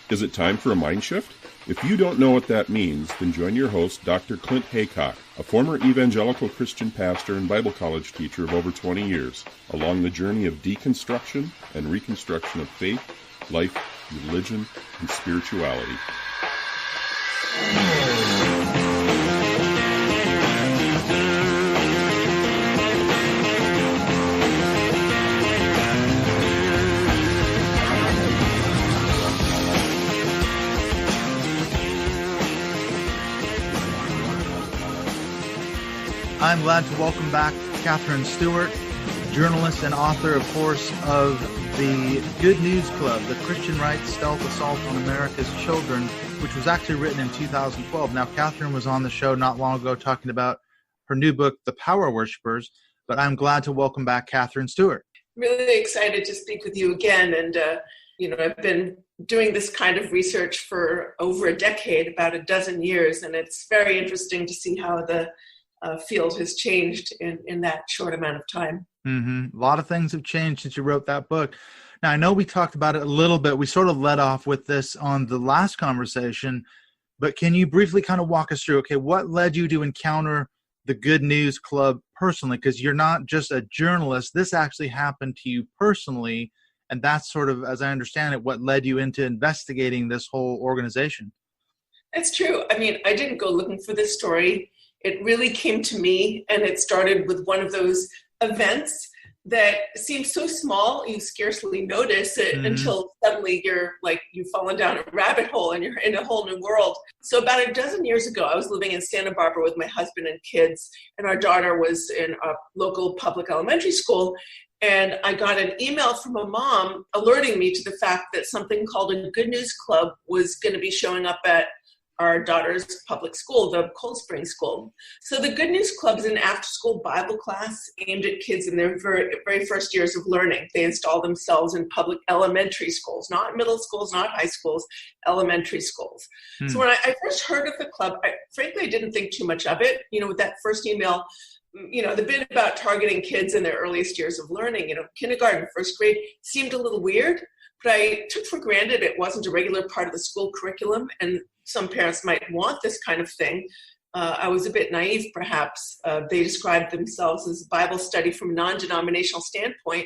Is it time for a mind shift? If you don't know what that means, then join your host, Dr. Clint Haycock, a former evangelical Christian pastor and Bible college teacher of over 20 years, along the journey of deconstruction and reconstruction of faith, life, religion, and spirituality. I'm glad to welcome back Katherine Stewart, journalist and author, of course, of the Good News Club, the Christian Rights Stealth Assault on America's Children, which was actually written in 2012. Now, Katherine was on the show not long ago talking about her new book, The Power Worshippers, but I'm glad to welcome back Katherine Stewart. Really excited to speak with you again. And, I've been doing this kind of research for over a decade, about a dozen years, and it's very interesting to see how the field has changed in that short amount of time. Mm-hmm. A lot of things have changed since you wrote that book. Now, I know we talked about it a little bit. We sort of led off with this on the last conversation, but can you briefly kind of walk us through, okay, what led you to encounter the Good News Club personally? Because you're not just a journalist. This actually happened to you personally, and that's sort of, as I understand it, what led you into investigating this whole organization. That's true. I mean, I didn't go looking for this story. It really came to me, and it started with one of those events that seems so small you scarcely notice it until suddenly you've fallen down a rabbit hole and you're in a whole new world. So about a dozen years ago, I was living in Santa Barbara with my husband and kids, and our daughter was in a local public elementary school. And I got an email from a mom alerting me to the fact that something called a Good News Club was going to be showing up at our daughter's public school, the Cold Spring School. So the Good News Club is an after-school Bible class aimed at kids in their very first years of learning. They install themselves in public elementary schools, not middle schools, not high schools, elementary schools. So when I first heard of the club, frankly, I didn't think too much of it. With that first email, the bit about targeting kids in their earliest years of learning, kindergarten, first grade, seemed a little weird, but I took for granted it wasn't a regular part of the school curriculum, and some parents might want this kind of thing. I was a bit naive, perhaps. They described themselves as Bible study from a non-denominational standpoint.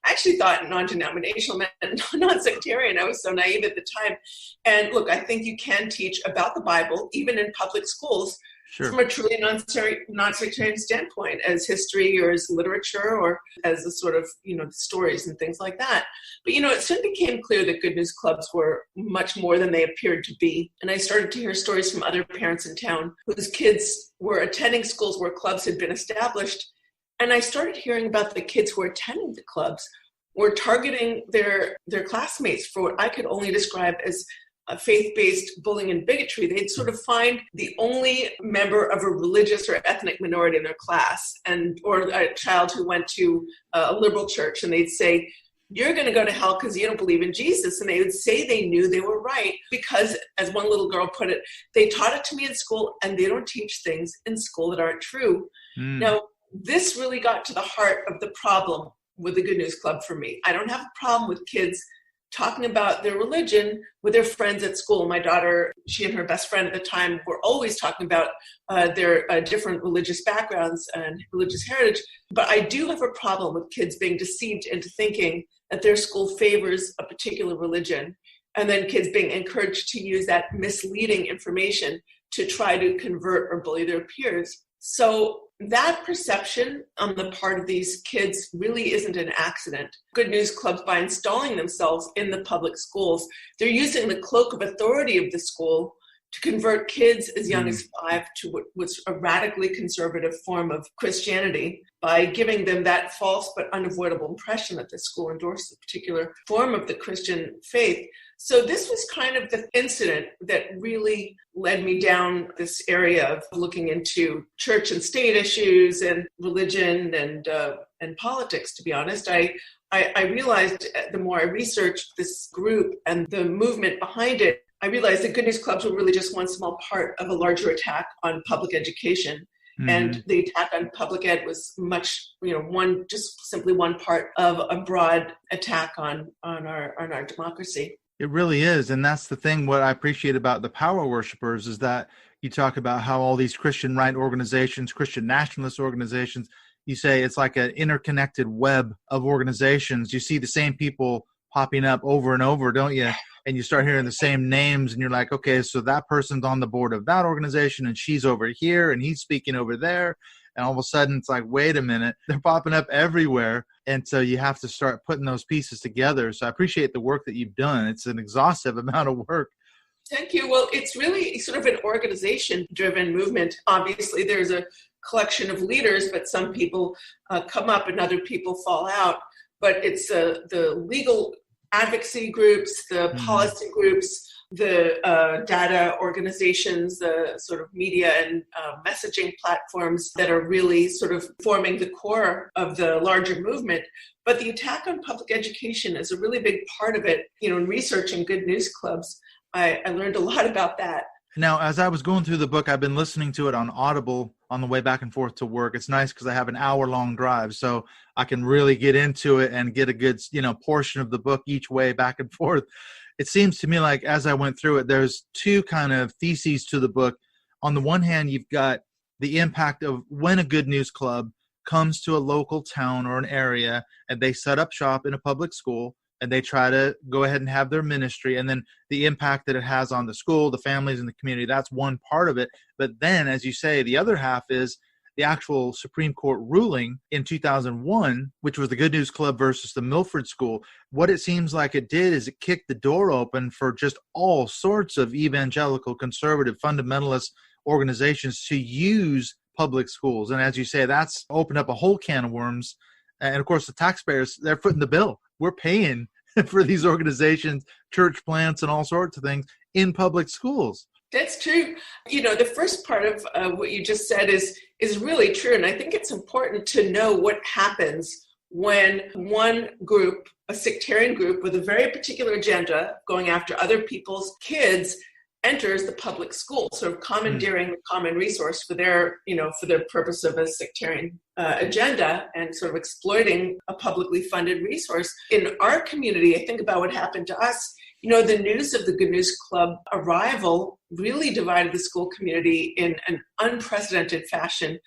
I actually thought non-denominational meant non-sectarian. I was so naive at the time. And look, I think you can teach about the Bible, even in public schools, from a truly non-sectarian standpoint, as history or as literature or as a sort of, stories and things like that. But, it soon became clear that Good News Clubs were much more than they appeared to be. And I started to hear stories from other parents in town whose kids were attending schools where clubs had been established. And I started hearing about the kids who were attending the clubs were targeting their classmates for what I could only describe as faith-based bullying and bigotry. They'd sort of find the only member of a religious or ethnic minority in their class, or a child who went to a liberal church, and they'd say, "You're going to go to hell because you don't believe in Jesus." And they would say they knew they were right because, as one little girl put it, they taught it to me in school, and they don't teach things in school that aren't true. Now, this really got to the heart of the problem with the Good News Club for me. I don't have a problem with kids talking about their religion with their friends at school. My daughter, she and her best friend at the time were always talking about their different religious backgrounds and religious heritage. But I do have a problem with kids being deceived into thinking that their school favors a particular religion, and then kids being encouraged to use that misleading information to try to convert or bully their peers. So that perception on the part of these kids really isn't an accident. Good News Clubs, by installing themselves in the public schools, they're using the cloak of authority of the school to convert kids as young as 5 to what was a radically conservative form of Christianity by giving them that false but unavoidable impression that the school endorsed a particular form of the Christian faith. So this was kind of the incident that really led me down this area of looking into church and state issues and religion and politics, to be honest. I realized the more I researched this group and the movement behind it, I realized that Good News Clubs were really just one small part of a larger attack on public education. Mm-hmm. And the attack on public ed was simply one part of a broad attack on our democracy. It really is. And that's the thing. What I appreciate about the power worshipers is that you talk about how all these Christian right organizations, Christian nationalist organizations, you say it's like an interconnected web of organizations. You see the same people popping up over and over, don't you? And you start hearing the same names and you're like, okay, so that person's on the board of that organization and she's over here and he's speaking over there. And all of a sudden it's like, wait a minute, they're popping up everywhere. And so you have to start putting those pieces together. So I appreciate the work that you've done. It's an exhaustive amount of work. Thank you. Well, it's really sort of an organization-driven movement. Obviously, there's a collection of leaders, but some people come up and other people fall out. But it's the legal advocacy groups, the policy groups, the data organizations, the sort of media and messaging platforms that are really sort of forming the core of the larger movement. But the attack on public education is a really big part of it. You know, in researching Good News Clubs, I learned a lot about that. Now, as I was going through the book, I've been listening to it on Audible on the way back and forth to work. It's nice because I have an hour-long drive, so I can really get into it and get a good, portion of the book each way back and forth. It seems to me like as I went through it, there's two kind of theses to the book. On the one hand, you've got the impact of when a Good News Club comes to a local town or an area and they set up shop in a public school and they try to go ahead and have their ministry, and then the impact that it has on the school, the families, and the community. That's one part of it. But then, as you say, the other half is the actual Supreme Court ruling in 2001, which was the Good News Club versus the Milford School. What it seems like it did is it kicked the door open for just all sorts of evangelical, conservative, fundamentalist organizations to use public schools. And as you say, that's opened up a whole can of worms. And of course, the taxpayers, they're footing the bill. We're paying for these organizations, church plants, and all sorts of things in public schools. That's true. The first part of what you just said is really true. And I think it's important to know what happens when one group, a sectarian group with a very particular agenda going after other people's kids, enters the public school, sort of commandeering the common resource for their purpose of a sectarian agenda and sort of exploiting a publicly funded resource. In our community, I think about what happened to us. The news of the Good News Club arrival really divided the school community in an unprecedented fashion.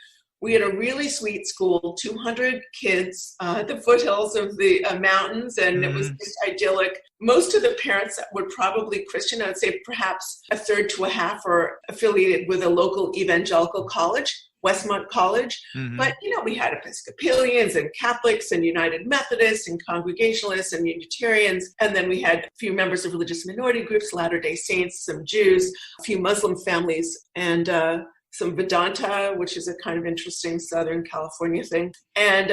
We had a really sweet school, 200 kids at the foothills of the mountains, and it was just idyllic. Most of the parents were probably Christian. I would say perhaps a third to a half are affiliated with a local evangelical college, Westmont College. But, we had Episcopalians and Catholics and United Methodists and Congregationalists and Unitarians. And then we had a few members of religious minority groups, Latter-day Saints, some Jews, a few Muslim families, and some Vedanta, which is a kind of interesting Southern California thing. And,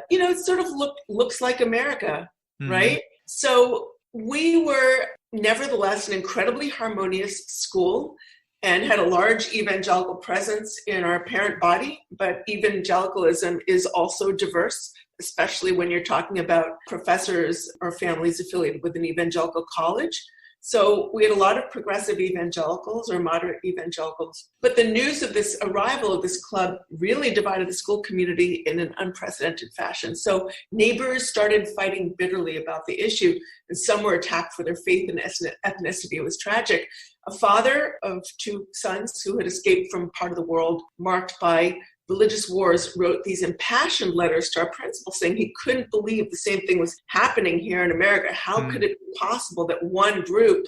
it sort of looks like America, right? So we were nevertheless an incredibly harmonious school and had a large evangelical presence in our parent body, but evangelicalism is also diverse, especially when you're talking about professors or families affiliated with an evangelical college. So we had a lot of progressive evangelicals or moderate evangelicals. But the news of this arrival of this club really divided the school community in an unprecedented fashion. So neighbors started fighting bitterly about the issue, and some were attacked for their faith and ethnicity. It was tragic. A father of two sons who had escaped from part of the world marked by religious wars wrote these impassioned letters to our principal saying he couldn't believe the same thing was happening here in America. How could it be possible that one group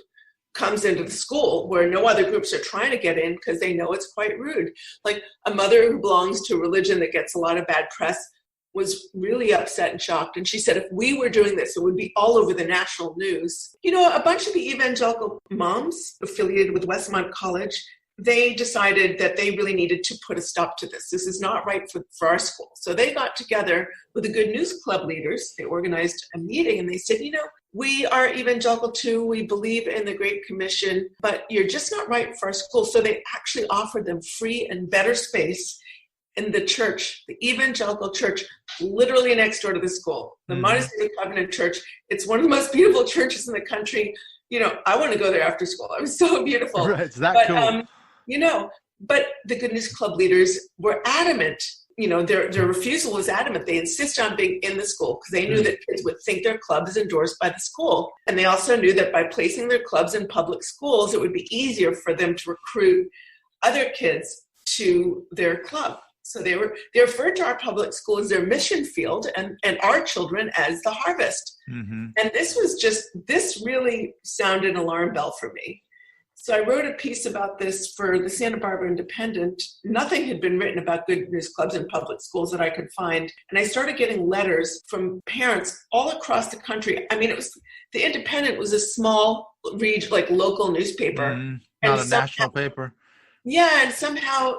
comes into the school where no other groups are trying to get in because they know it's quite rude? Like a mother who belongs to a religion that gets a lot of bad press was really upset and shocked. And she said, if we were doing this, it would be all over the national news. A bunch of the evangelical moms affiliated with Westmont College, they decided that they really needed to put a stop to this. This is not right for our school. So they got together with the Good News Club leaders. They organized a meeting and they said, we are evangelical too. We believe in the Great Commission, but you're just not right for our school. So they actually offered them free and better space in the church, the evangelical church, literally next door to the school, the Montessori Covenant Church. It's one of the most beautiful churches in the country. I want to go there after school. It was so beautiful. Right, it's that cool. But the Good News Club leaders were adamant their refusal was adamant. They insist on being in the school because they knew that kids would think their club is endorsed by the school. And they also knew that by placing their clubs in public schools, it would be easier for them to recruit other kids to their club. So they referred to our public school as their mission field and our children as the harvest. Mm-hmm. And this really sounded an alarm bell for me. So I wrote a piece about this for the Santa Barbara Independent. Nothing had been written about good news clubs in public schools that I could find. And I started getting letters from parents all across the country. I mean, the Independent was a small local newspaper. Not a national paper. Yeah, and somehow,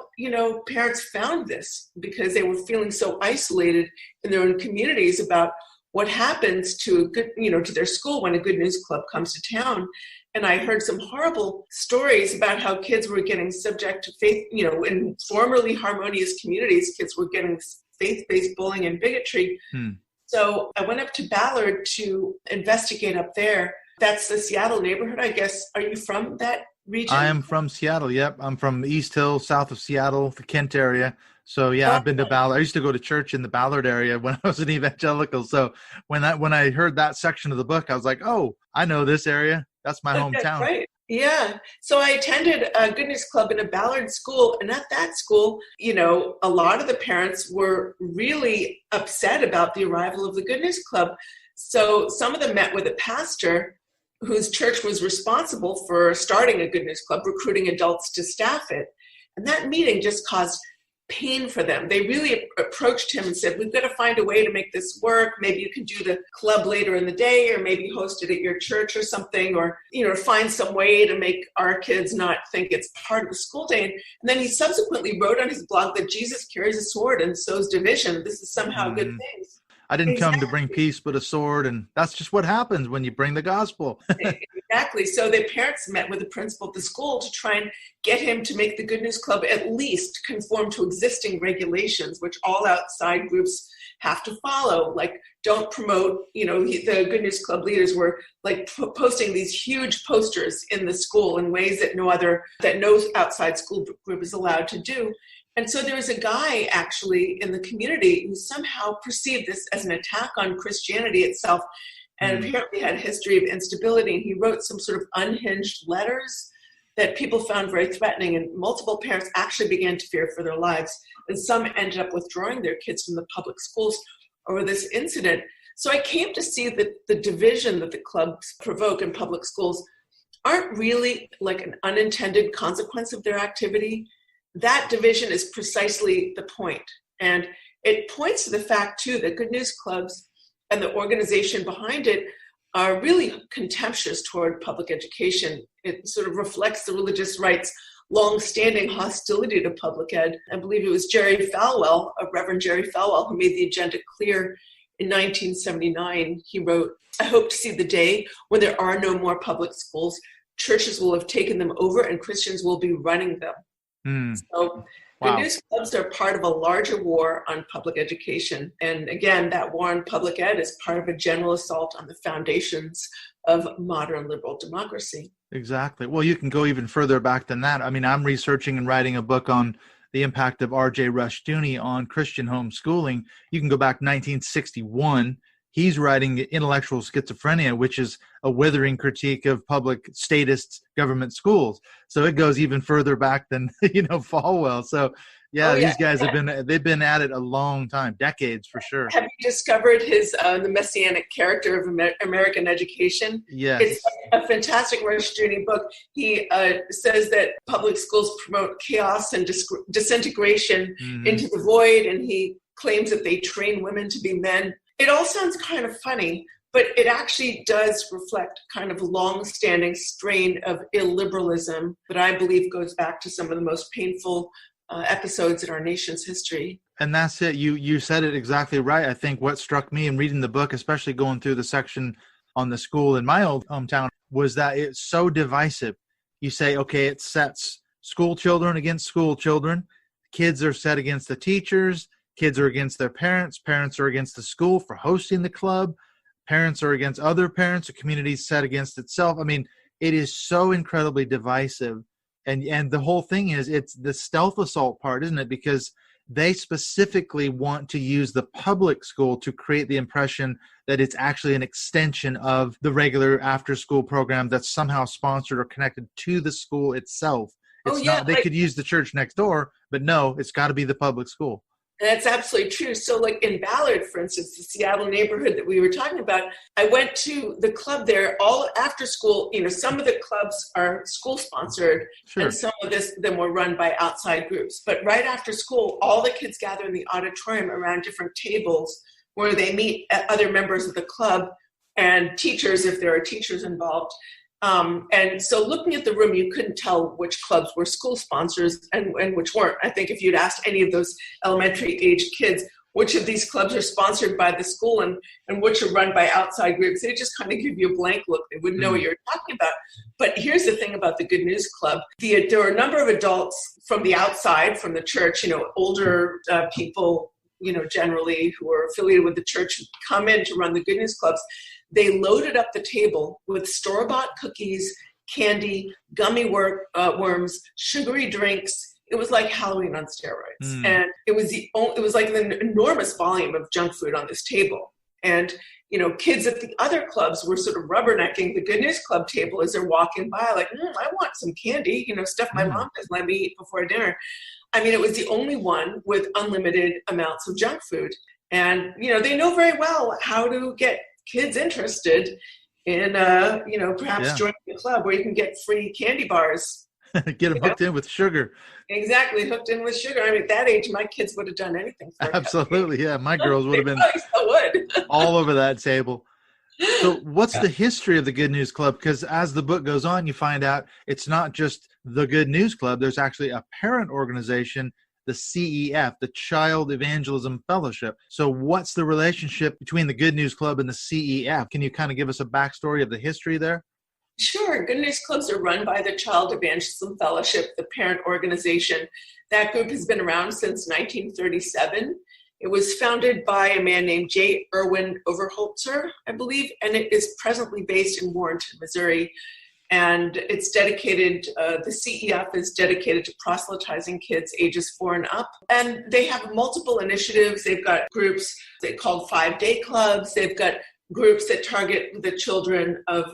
parents found this because they were feeling so isolated in their own communities about what happens to to their school when a good news club comes to town. And I heard some horrible stories about how kids were getting subject to faith, in formerly harmonious communities, kids were getting faith-based bullying and bigotry. So I went up to Ballard to investigate up there. That's the Seattle neighborhood, I guess. Are you from that region? I am from Seattle, yep. I'm from East Hill, south of Seattle, the Kent area. So, yeah, I've been to Ballard. I used to go to church in the Ballard area when I was an evangelical. So when I heard that section of the book, I was like, oh, I know this area. That's my hometown. That's right. Yeah. So I attended a Good News Club in a Ballard school. And at that school, a lot of the parents were really upset about the arrival of the Good News Club. So some of them met with a pastor whose church was responsible for starting a Good News Club, recruiting adults to staff it. And that meeting just caused pain for them. They really approached him and said, we've got to find a way to make this work. Maybe you can do the club later in the day, or maybe host it at your church or something, or, find some way to make our kids not think it's part of the school day. And then he subsequently wrote on his blog that Jesus carries a sword and sows division. This is somehow a good thing. I didn't come to bring peace, but a sword. And that's just what happens when you bring the gospel. Exactly. So the parents met with the principal of the school to try and get him to make the Good News Club at least conform to existing regulations, which all outside groups have to follow. Like, don't promote, the Good News Club leaders were posting these huge posters in the school in ways that no outside school group is allowed to do. And so there was a guy actually in the community who somehow perceived this as an attack on Christianity itself, and apparently had a history of instability. And he wrote some sort of unhinged letters that people found very threatening, and multiple parents actually began to fear for their lives. And some ended up withdrawing their kids from the public schools over this incident. So I came to see that the division that the clubs provoke in public schools aren't really like an unintended consequence of their activity. That division is precisely the point. And it points to the fact, too, that Good News Clubs and the organization behind it are really contemptuous toward public education. It sort of reflects the religious right's long-standing hostility to public ed. I believe it was Jerry Falwell, Reverend Jerry Falwell, who made the agenda clear in 1979. He wrote, "I hope to see the day when there are no more public schools. Churches will have taken them over and Christians will be running them." So Good News Clubs are part of a larger war on public education. And again, that war on public ed is part of a general assault on the foundations of modern liberal democracy. Exactly. Well, you can go even further back than that. I mean, I'm researching and writing a book on the impact of R.J. Rushdoony on Christian homeschooling. You can go back 1961. He's writing Intellectual Schizophrenia, which is a withering critique of public statist government schools. So it goes even further back than, Falwell. So these guys they've been at it a long time, decades for sure. Have you discovered his The Messianic Character of American Education? Yes. It's a fantastic Rushdoony book. He says that public schools promote chaos and disintegration into the void, and he claims that they train women to be men. It all sounds kind of funny, but it actually does reflect kind of a long-standing strain of illiberalism that I believe goes back to some of the most painful episodes in our nation's history. And that's it. You said it exactly right. I think what struck me in reading the book, especially going through the section on the school in my old hometown, was that it's so divisive. You say, okay, it sets school children against school children. Kids are set against the teachers. Kids are against their parents. Parents are against the school for hosting the club. Parents are against other parents. The community is set against itself. I mean, it is so incredibly divisive. And the whole thing is, it's the stealth assault part, isn't it? Because they specifically want to use the public school to create the impression that it's actually an extension of the regular after-school program that's somehow sponsored or connected to the school itself. It's not, they could use the church next door, but no, it's got to be the public school. That's absolutely true. So like in Ballard, for instance, the Seattle neighborhood that we were talking about, I went to the club there all after school. Some of the clubs are school sponsored, and some of them were run by outside groups. But right after school, all the kids gather in the auditorium around different tables where they meet other members of the club and teachers, if there are teachers involved. And so looking at the room, you couldn't tell which clubs were school sponsors and which weren't. I think if you'd asked any of those elementary age kids, which of these clubs are sponsored by the school and which are run by outside groups, they just kind of give you a blank look. They wouldn't know what you're talking about. But here's the thing about the Good News Club. There are a number of adults from the outside, from the church, older people, generally who are affiliated with the church, who come in to run the Good News Clubs. They loaded up the table with store-bought cookies, candy, gummy worms, sugary drinks. It was like Halloween on steroids. And it was like an enormous volume of junk food on this table. And, kids at the other clubs were sort of rubbernecking the Good News Club table as they're walking by, like, I want some candy, stuff my mom doesn't let me eat before dinner. I mean, it was the only one with unlimited amounts of junk food. And, they know very well how to get kids interested in, perhaps joining the club where you can get free candy bars. Get them hooked in with sugar. Exactly, hooked in with sugar. I mean, at that age, my kids would have done anything for it. Absolutely, yeah. My girls would have been would. all over that table. So what's the history of the Good News Club? Because as the book goes on, you find out it's not just the Good News Club. There's actually a parent organization, the CEF, the Child Evangelism Fellowship. So what's the relationship between the Good News Club and the CEF? Can you kind of give us a backstory of the history there? Sure. Good News Clubs are run by the Child Evangelism Fellowship, the parent organization. That group has been around since 1937. It was founded by a man named J. Irwin Overholtzer, I believe, and it is presently based in Warrenton, Missouri. And it's dedicated, the CEF is dedicated to proselytizing kids ages 4 and up. And they have multiple initiatives. They've got groups they call 5-day clubs. They've got groups that target the children of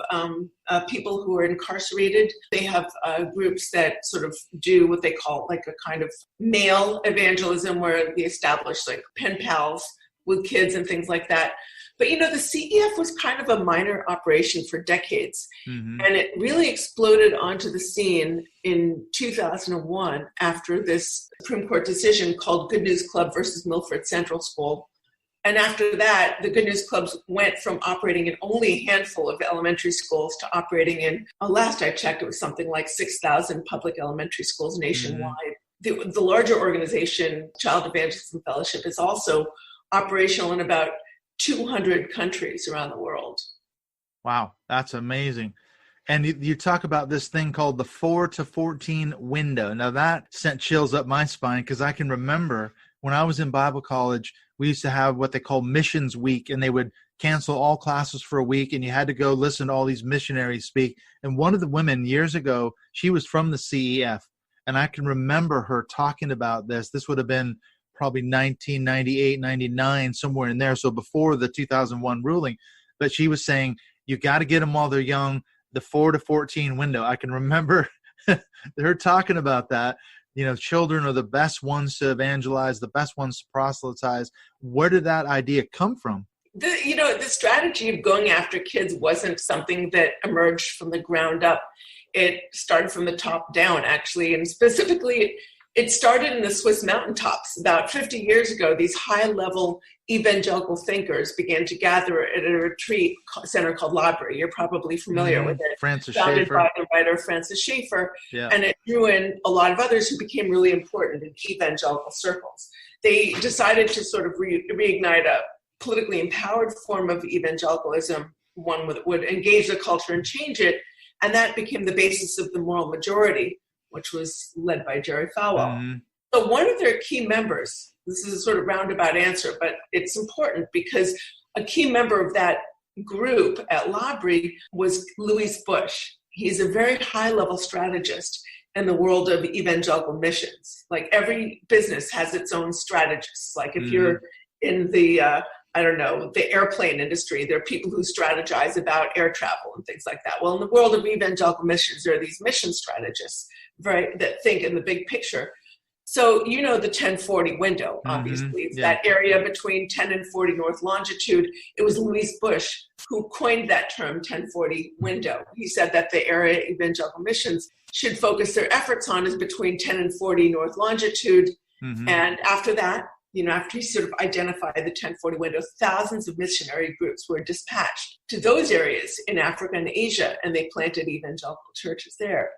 people who are incarcerated. They have groups that sort of do what they call like a kind of male evangelism where they establish like pen pals with kids and things like that. But, the CEF was kind of a minor operation for decades. And it really exploded onto the scene in 2001 after this Supreme Court decision called Good News Club versus Milford Central School. And after that, the Good News Clubs went from operating in only a handful of elementary schools to operating in, last I checked, it was something like 6,000 public elementary schools nationwide. The larger organization, Child Evangelism Fellowship, is also operational in about 200 countries around the world. Wow, that's amazing. And you talk about this thing called the 4 to 14 window. Now that sent chills up my spine because I can remember when I was in Bible college, we used to have what they call Missions Week, and they would cancel all classes for a week, and you had to go listen to all these missionaries speak. And one of the women years ago, she was from the CEF, and I can remember her talking about this. This would have been probably 1998, 99, somewhere in there, so before the 2001 ruling. But she was saying, you got to get them while they're young, the 4 to 14 window. I can remember her talking about that. Children are the best ones to evangelize, the best ones to proselytize. Where did that idea come from? The strategy of going after kids wasn't something that emerged from the ground up. It started from the top down, actually, and specifically, it started in the Swiss mountaintops. About 50 years ago, these high-level evangelical thinkers began to gather at a retreat center called L'Abri. You're probably familiar with it. Francis Founded Schaeffer. by the writer Francis Schaeffer. Yeah. And it drew in a lot of others who became really important in evangelical circles. They decided to sort of reignite a politically empowered form of evangelicalism, one that would engage the culture and change it. And that became the basis of the moral majority, which was led by Jerry Falwell. So one of their key members, this is a sort of roundabout answer, but it's important because a key member of that group at L'Abri was Louise Bush. he's a very high-level strategist in the world of evangelical missions. Like every business has its own strategists. Like if you're in the, the airplane industry, there are people who strategize about air travel and things like that. Well, in the world of evangelical missions, there are these mission strategists, right, that think in the big picture. So you know the 1040 window, obviously. It's that area between 10 and 40 north longitude. It was Louise Bush who coined that term 1040 window. He said that the area evangelical missions should focus their efforts on is between 10 and 40 north longitude. And after that, after he sort of identified the 1040 window, thousands of missionary groups were dispatched to those areas in Africa and Asia, and they planted evangelical churches there.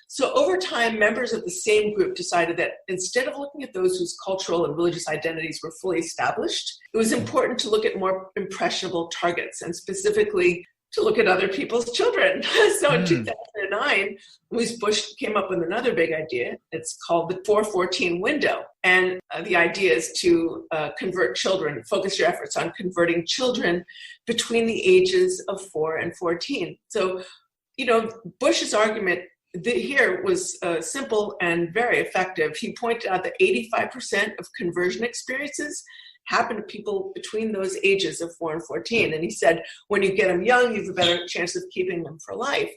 So over time, members of the same group decided that instead of looking at those whose cultural and religious identities were fully established, it was important to look at more impressionable targets, and specifically to look at other people's children. So in 2009, Louise Bush came up with another big idea. It's called the 414 window. And the idea is to convert children, focus your efforts on converting children between the ages of 4 and 14. So, Bush's argument here was simple and very effective. He pointed out that 85% of conversion experiences happen to people between those ages of 4 and 14. And he said, when you get them young, you have a better chance of keeping them for life.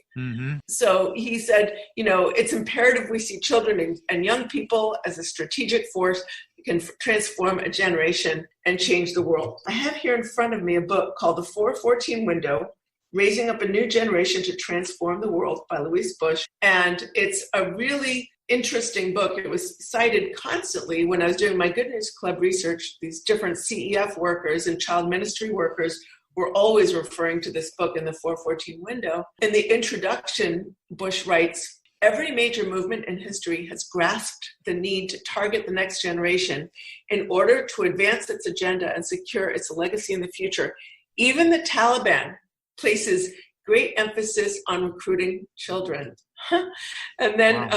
So he said, it's imperative we see children and young people as a strategic force that can transform a generation and change the world. I have here in front of me a book called The 414 Window, Raising Up a New Generation to Transform the World by Louise Bush. And it's a really interesting book. It was cited constantly when I was doing my Good News Club research. These different CEF workers and child ministry workers were always referring to this book in the 414 window. In the introduction, Bush writes, every major movement in history has grasped the need to target the next generation in order to advance its agenda and secure its legacy in the future. Even the Taliban places great emphasis on recruiting children. And then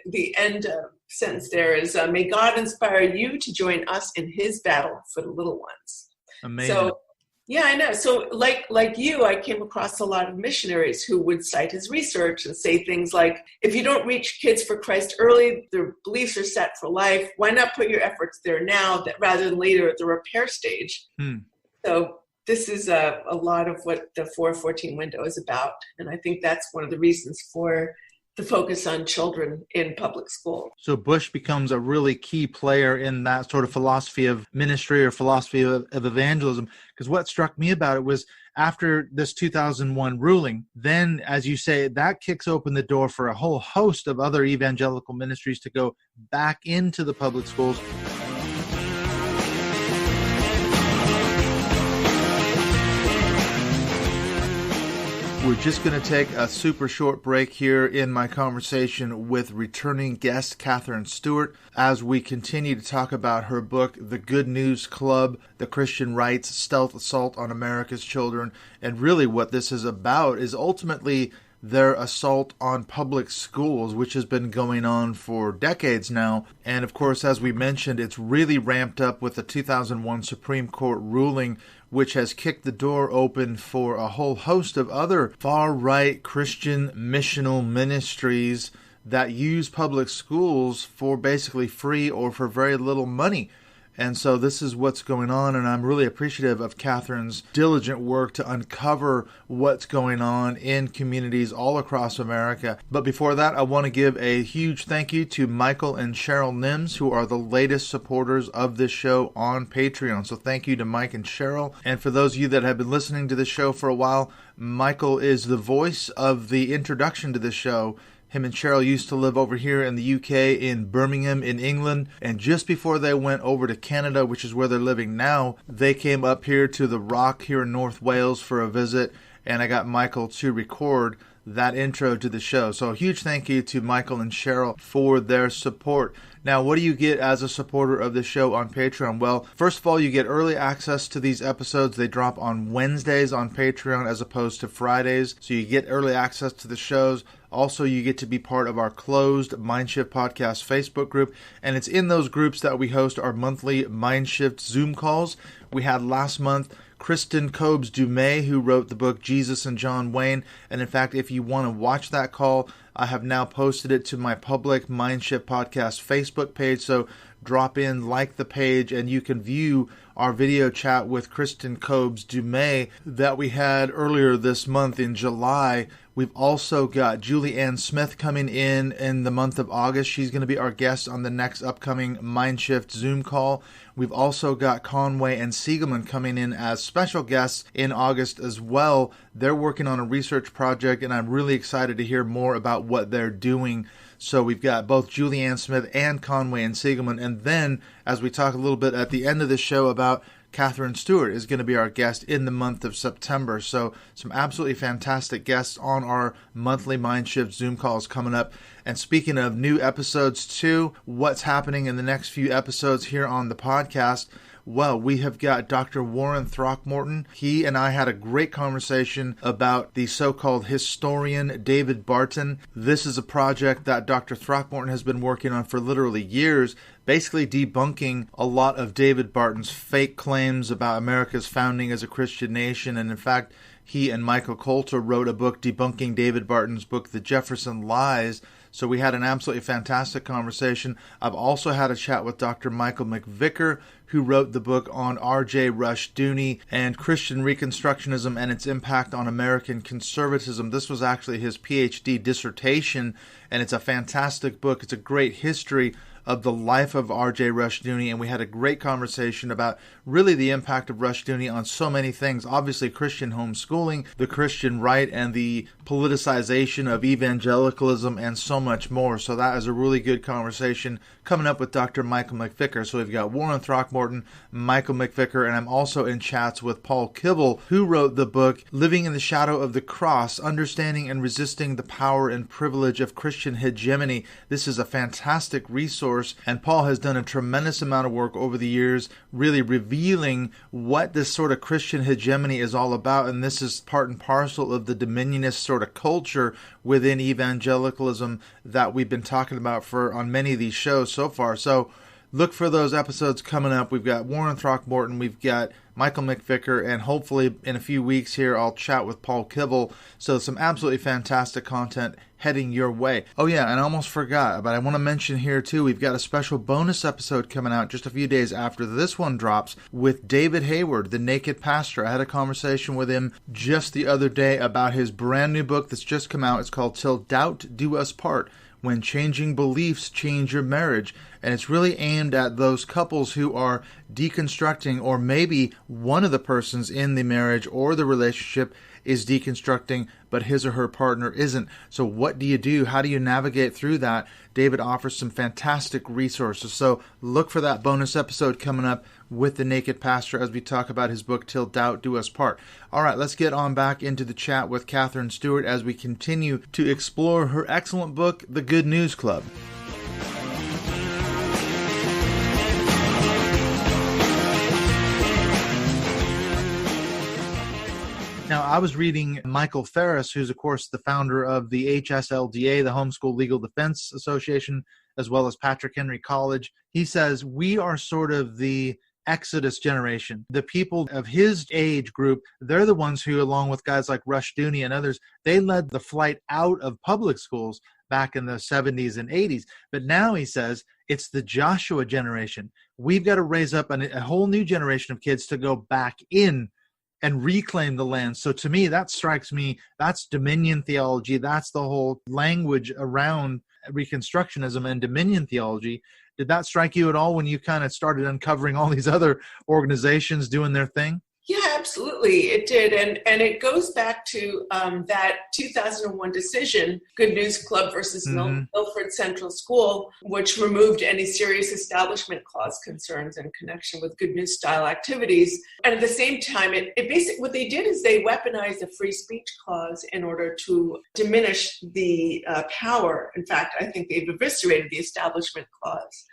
the end sentence there is, may God inspire you to join us in his battle for the little ones. Amazing. So, yeah, I know. So like you, I came across a lot of missionaries who would cite his research and say things like, if you don't reach kids for Christ early, their beliefs are set for life. Why not put your efforts there now rather than later at the repair stage? So this is a lot of what the 414 window is about. And I think that's one of the reasons for the focus on children in public school. So Bush becomes a really key player in that sort of philosophy of ministry or philosophy of evangelism. Because what struck me about it was after this 2001 ruling, then, as you say, that kicks open the door for a whole host of other evangelical ministries to go back into the public schools. We're just going to take a super short break here in my conversation with returning guest Katherine Stewart as we continue to talk about her book, The Good News Club, The Christian Right's Stealth Assault on America's Children. And really what this is about is ultimately their assault on public schools, which has been going on for decades now. And of course, as we mentioned, it's really ramped up with the 2001 Supreme Court ruling, which has kicked the door open for a whole host of other far-right Christian missional ministries that use public schools for basically free or for very little money. And so this is what's going on, and I'm really appreciative of Katherine's diligent work to uncover what's going on in communities all across America. But before that, I want to give a huge thank you to Michael and Cheryl Nims, who are the latest supporters of this show on Patreon. So thank you to Mike and Cheryl. And for those of you that have been listening to this show for a while, Michael is the voice of the introduction to this show. Him and Cheryl used to live over here in the UK in Birmingham in England, and just before they went over to Canada, which is where they're living now, they came up here to the Rock here in North Wales for a visit, and I got Michael to record that intro to the show. So a huge thank you to Michael and Cheryl for their support. Now, what do you get as a supporter of the show on Patreon? Well, first of all, you get early access to these episodes. They drop on Wednesdays on Patreon as opposed to Fridays. So you get early access to the shows. Also, you get to be part of our closed Mindshift Podcast Facebook group. And it's in those groups that we host our monthly Mindshift Zoom calls. We had last month Kristen Kobes-Dumais, who wrote the book Jesus and John Wayne. And in fact, if you want to watch that call, I have now posted it to my public Mindshift Podcast Facebook page. So drop in, like the page, and you can view our video chat with Kristen Kobes-Dumais that we had earlier this month in July. We've also got Julie Ann Smith coming in the month of August. She's going to be our guest on the next upcoming Mindshift Zoom call. We've also got Conway and Siegelman coming in as special guests in August as well. They're working on a research project, and I'm really excited to hear more about what they're doing. So we've got both Julie Ann Smith and Conway and Siegelman. And then, as we talk a little bit at the end of the show about Katherine Stewart is going to be our guest in the month of September. So some absolutely fantastic guests on our monthly Mindshift Zoom calls coming up. And speaking of new episodes too, what's happening in the next few episodes here on the podcast? Well, we have got Dr. Warren Throckmorton. He and I had a great conversation about the so-called historian David Barton. This is a project that Dr. Throckmorton has been working on for literally years, basically debunking a lot of David Barton's fake claims about America's founding as a Christian nation. And in fact, he and Michael Coulter wrote a book debunking David Barton's book, The Jefferson Lies. So we had an absolutely fantastic conversation. I've also had a chat with Dr. Michael McVicker, who wrote the book on R.J. Rushdoony and Christian Reconstructionism and its impact on American conservatism. This was actually his PhD dissertation, and it's a fantastic book. It's a great history of the life of R.J. Rushdoony, and we had a great conversation about really the impact of Rushdoony on so many things. Obviously, Christian homeschooling, the Christian right, and the politicization of evangelicalism, and so much more. So that is a really good conversation coming up with Dr. Michael McVicker. So we've got Warren Throckmorton, Michael McVicker, and I'm also in chats with Paul Kibble, who wrote the book Living in the Shadow of the Cross, Understanding and Resisting the Power and Privilege of Christian Hegemony. This is a fantastic resource, and Paul has done a tremendous amount of work over the years, really revealing what this sort of Christian hegemony is all about, and this is part and parcel of the dominionist sort of culture within evangelicalism that we've been talking about on many of these shows so far. So look for those episodes coming up. We've got Warren Throckmorton, we've got Michael McVicker, and hopefully in a few weeks here I'll chat with Paul Kibble. So some absolutely fantastic content heading your way. Oh yeah, and I almost forgot, but I want to mention here too, we've got a special bonus episode coming out just a few days after this one drops with David Hayward, the Naked Pastor. I had a conversation with him just the other day about his brand new book that's just come out. It's called Till Doubt Do Us Part: When Changing Beliefs Change Your Marriage. And it's really aimed at those couples who are deconstructing, or maybe one of the persons in the marriage or the relationship is deconstructing, but his or her partner isn't. So what do you do? How do you navigate through that? David offers some fantastic resources. So look for that bonus episode coming up with the Naked Pastor as we talk about his book, Till Doubt Do Us Part. All right, let's get on back into the chat with Katherine Stewart as we continue to explore her excellent book, The Good News Club. Now, I was reading Michael Ferris, who's, of course, the founder of the HSLDA, the Homeschool Legal Defense Association, as well as Patrick Henry College. He says, we are sort of the Exodus generation. The people of his age group, they're the ones who, along with guys like Rushdoony and others, they led the flight out of public schools back in the 70s and 80s. But now, he says, it's the Joshua generation. We've got to raise up a whole new generation of kids to go back in and reclaim the land. So to me, that strikes me, that's dominion theology. That's the whole language around Reconstructionism and dominion theology. Did that strike you at all when you kind of started uncovering all these other organizations doing their thing? Yeah, absolutely. It did. And it goes back to that 2001 decision, Good News Club versus Milford Central School, which removed any serious establishment clause concerns in connection with Good News style activities. And at the same time, it basically, what they did is they weaponized the free speech clause in order to diminish the power. In fact, I think they've eviscerated the establishment clause.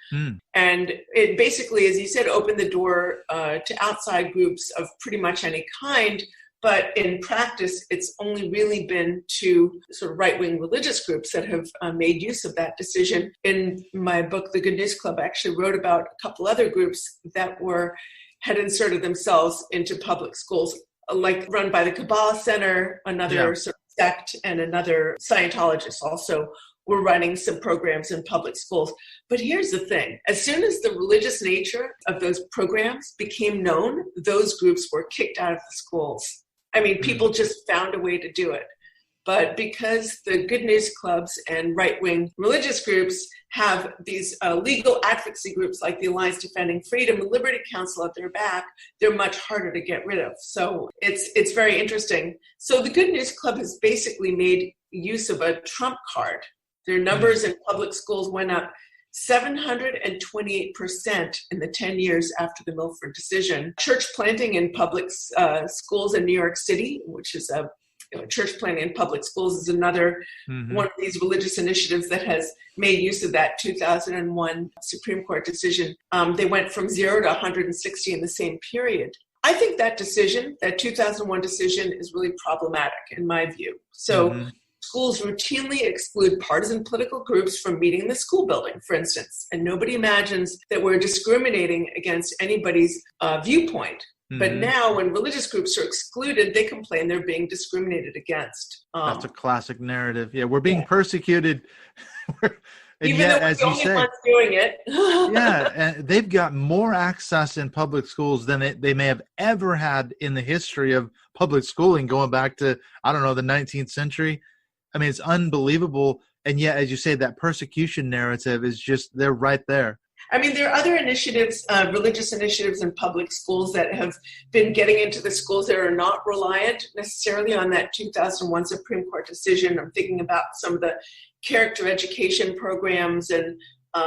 And it basically, as you said, opened the door to outside groups of pretty much any kind. But in practice, it's only really been to sort of right-wing religious groups that have made use of that decision. In my book, The Good News Club, I actually wrote about a couple other groups that were had inserted themselves into public schools, like run by the Kabbalah Center, another sort of sect, and another Scientologist also were running some programs in public schools. But here's the thing. As soon as the religious nature of those programs became known, those groups were kicked out of the schools. I mean, people just found a way to do it. But because the Good News Clubs and right-wing religious groups have these legal advocacy groups like the Alliance Defending Freedom and Liberty Council at their back, they're much harder to get rid of. So it's very interesting. So the Good News Club has basically made use of a trump card. Their numbers in public schools went up 728% in the 10 years after the Milford decision. Church planting in public schools in New York City, which is church planting in public schools, is another one of these religious initiatives that has made use of that 2001 Supreme Court decision. They went from 0 to 160 in the same period. I think that decision, that 2001 decision, is really problematic in my view. So schools routinely exclude partisan political groups from meeting in the school building, for instance, and nobody imagines that we're discriminating against anybody's viewpoint. But now when religious groups are excluded, they complain they're being discriminated against. That's a classic narrative. Yeah, we're being persecuted. And even though we're the only ones doing it. And they've got more access in public schools than they may have ever had in the history of public schooling, going back to, the 19th century. I mean, it's unbelievable. And yet, as you say, that persecution narrative is just, they're right there. I mean, there are other initiatives, religious initiatives in public schools that have been getting into the schools that are not reliant necessarily on that 2001 Supreme Court decision. I'm thinking about some of the character education programs and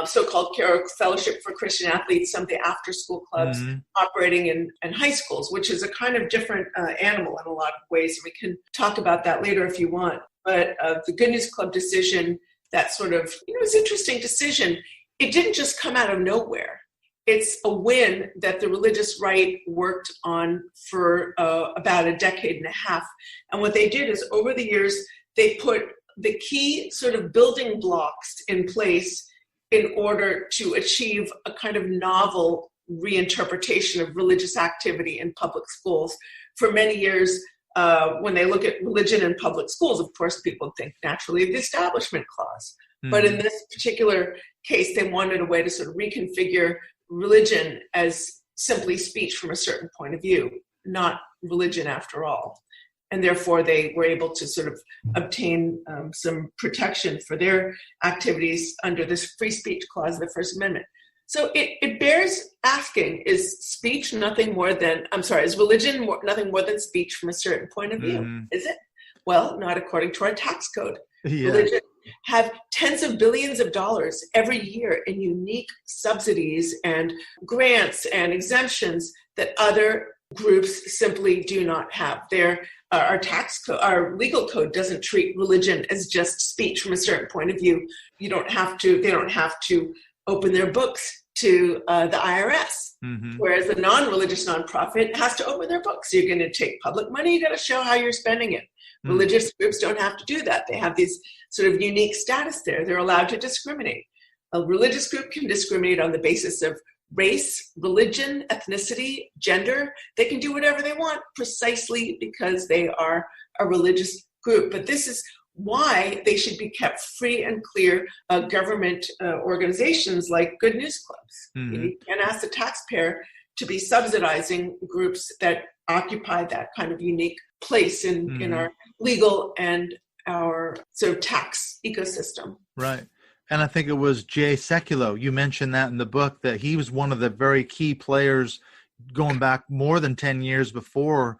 so-called Fellowship for Christian Athletes, some of the after-school clubs operating in high schools, which is a kind of different animal in a lot of ways. We can talk about that later if you want. But the Good News Club decision, that sort of, it was an interesting decision. It didn't just come out of nowhere. It's a win that the religious right worked on for about a decade and a half. And what they did is, over the years, they put the key sort of building blocks in place in order to achieve a kind of novel reinterpretation of religious activity in public schools. For many years, when they look at religion in public schools, of course, people think naturally of the Establishment Clause. But in this particular case, they wanted a way to sort of reconfigure religion as simply speech from a certain point of view, not religion after all. And therefore, they were able to sort of obtain some protection for their activities under this free speech clause of the First Amendment. So it bears asking, is religion nothing more than speech from a certain point of view? Is it? Well, not according to our tax code. Religion have tens of billions of dollars every year in unique subsidies and grants and exemptions that other groups simply do not have. Our tax code, our legal code doesn't treat religion as just speech from a certain point of view. They don't have to open their books to the IRS, whereas a non-religious nonprofit has to open their books. You're going to take public money, you got to show how you're spending it. Religious groups don't have to do that. They have these sort of unique status there. They're allowed to discriminate. A religious group can discriminate on the basis of race, religion, ethnicity, gender. They can do whatever they want precisely because they are a religious group. But this is why they should be kept free and clear of government organizations like Good News Clubs. You can't ask the taxpayer to be subsidizing groups that occupy that kind of unique place in our legal and our sort of tax ecosystem. Right. And I think it was Jay Sekulow. You mentioned that in the book, that he was one of the very key players going back more than 10 years before,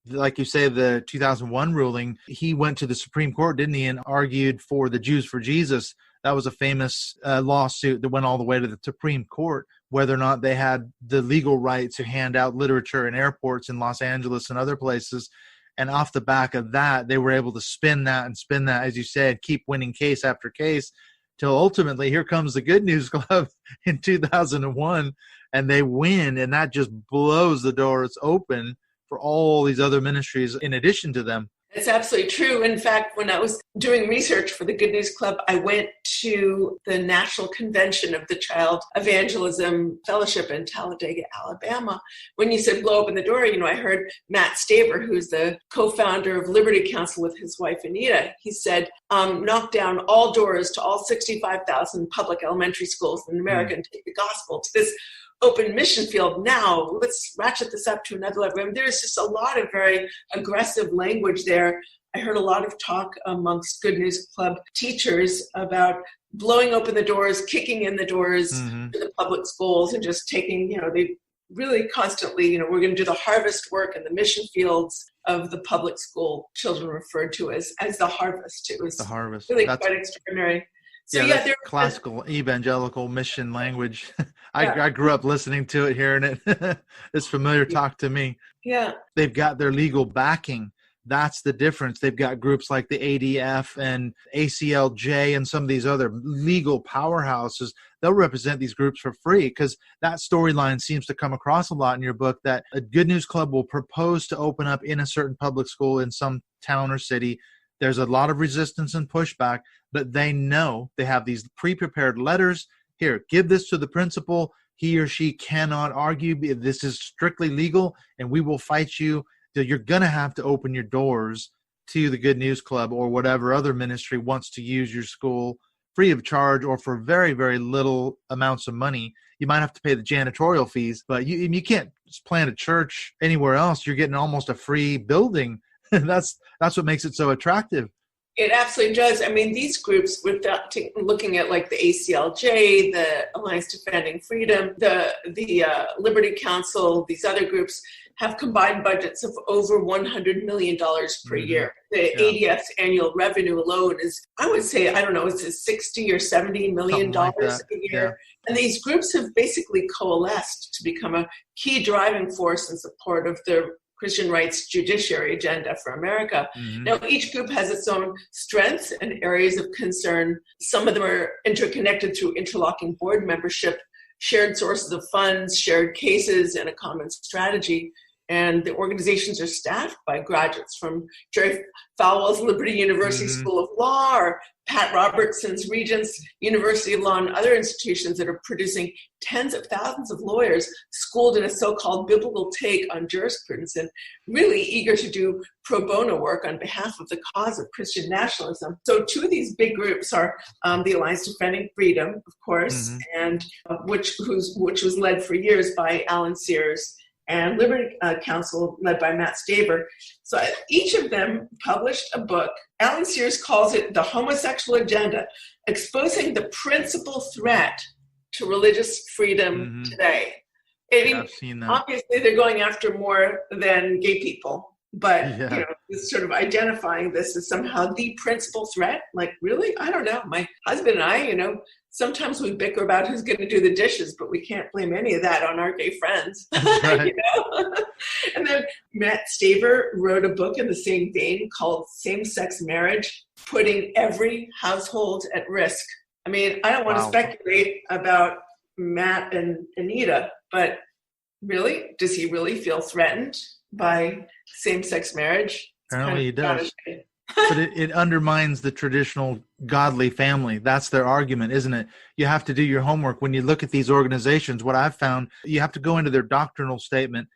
like you say, the 2001 ruling. He went to the Supreme Court, didn't he, and argued for the Jews for Jesus. That was a famous lawsuit that went all the way to the Supreme Court, whether or not they had the legal right to hand out literature in airports in Los Angeles and other places. And off the back of that, they were able to spin that, as you said, keep winning case after case, till ultimately here comes the Good News Club in 2001, and they win, and that just blows the doors open for all these other ministries in addition to them. It's absolutely true. In fact, when I was doing research for the Good News Club, I went to the National Convention of the Child Evangelism Fellowship in Talladega, Alabama. When you said blow open the door, I heard Matt Staver, who's the co-founder of Liberty Counsel with his wife, Anita. He said, knock down all doors to all 65,000 public elementary schools in America and take the gospel to this open mission field now. Let's ratchet this up to another level. I mean, there's just a lot of very aggressive language there. I heard a lot of talk amongst Good News Club teachers about blowing open the doors, kicking in the doors to the public schools, and just taking, they really constantly, we're going to do the harvest work in the mission fields of the public school, children referred to as the harvest. It was the harvest. Really quite extraordinary. So that's classical evangelical mission language. I grew up listening to it, hearing it. It's familiar talk to me. Yeah. They've got their legal backing. That's the difference. They've got groups like the ADF and ACLJ and some of these other legal powerhouses. They'll represent these groups for free, because that storyline seems to come across a lot in your book, that a Good News Club will propose to open up in a certain public school in some town or city. There's a lot of resistance and pushback, but they know they have these pre-prepared letters. Here, give this to the principal. He or she cannot argue. This is strictly legal, and we will fight you. You're going to have to open your doors to the Good News Club or whatever other ministry wants to use your school free of charge or for very, very little amounts of money. You might have to pay the janitorial fees, but you can't just plant a church anywhere else. You're getting almost a free building. That's what makes it so attractive. It absolutely does. I mean, these groups, without looking at like the ACLJ, the Alliance Defending Freedom, the Liberty Counsel, these other groups have combined budgets of over $100 million per year. The ADF's annual revenue alone is, I would say, I don't know, it's $60 or $70 million a year. Yeah. And these groups have basically coalesced to become a key driving force in support of the Christian rights judiciary agenda for America. Now, each group has its own strengths and areas of concern. Some of them are interconnected through interlocking board membership, shared sources of funds, shared cases, and a common strategy. And the organizations are staffed by graduates from Jerry Falwell's Liberty University School of Law, or Pat Robertson's Regents University of Law, and other institutions that are producing tens of thousands of lawyers schooled in a so-called biblical take on jurisprudence and really eager to do pro bono work on behalf of the cause of Christian nationalism. So two of these big groups are the Alliance Defending Freedom, of course, and which was led for years by Alan Sears, and Liberty Counsel, led by Matt Staver. So each of them published a book. Alan Sears calls it The Homosexual Agenda, Exposing the Principal Threat to Religious Freedom Today. I've seen that. Obviously, they're going after more than gay people, but it's sort of identifying this as somehow the principal threat. Like, really? I don't know. My husband and I, sometimes we bicker about who's going to do the dishes, but we can't blame any of that on our gay friends. Right. And then Matt Staver wrote a book in the same vein called Same-Sex Marriage, Putting Every Household at Risk. I mean, I don't want to speculate about Matt and Anita, but really, does he really feel threatened by same-sex marriage? Apparently he does. But it undermines the traditional godly family. That's their argument, isn't it? You have to do your homework. When you look at these organizations, what I've found, you have to go into their doctrinal statement.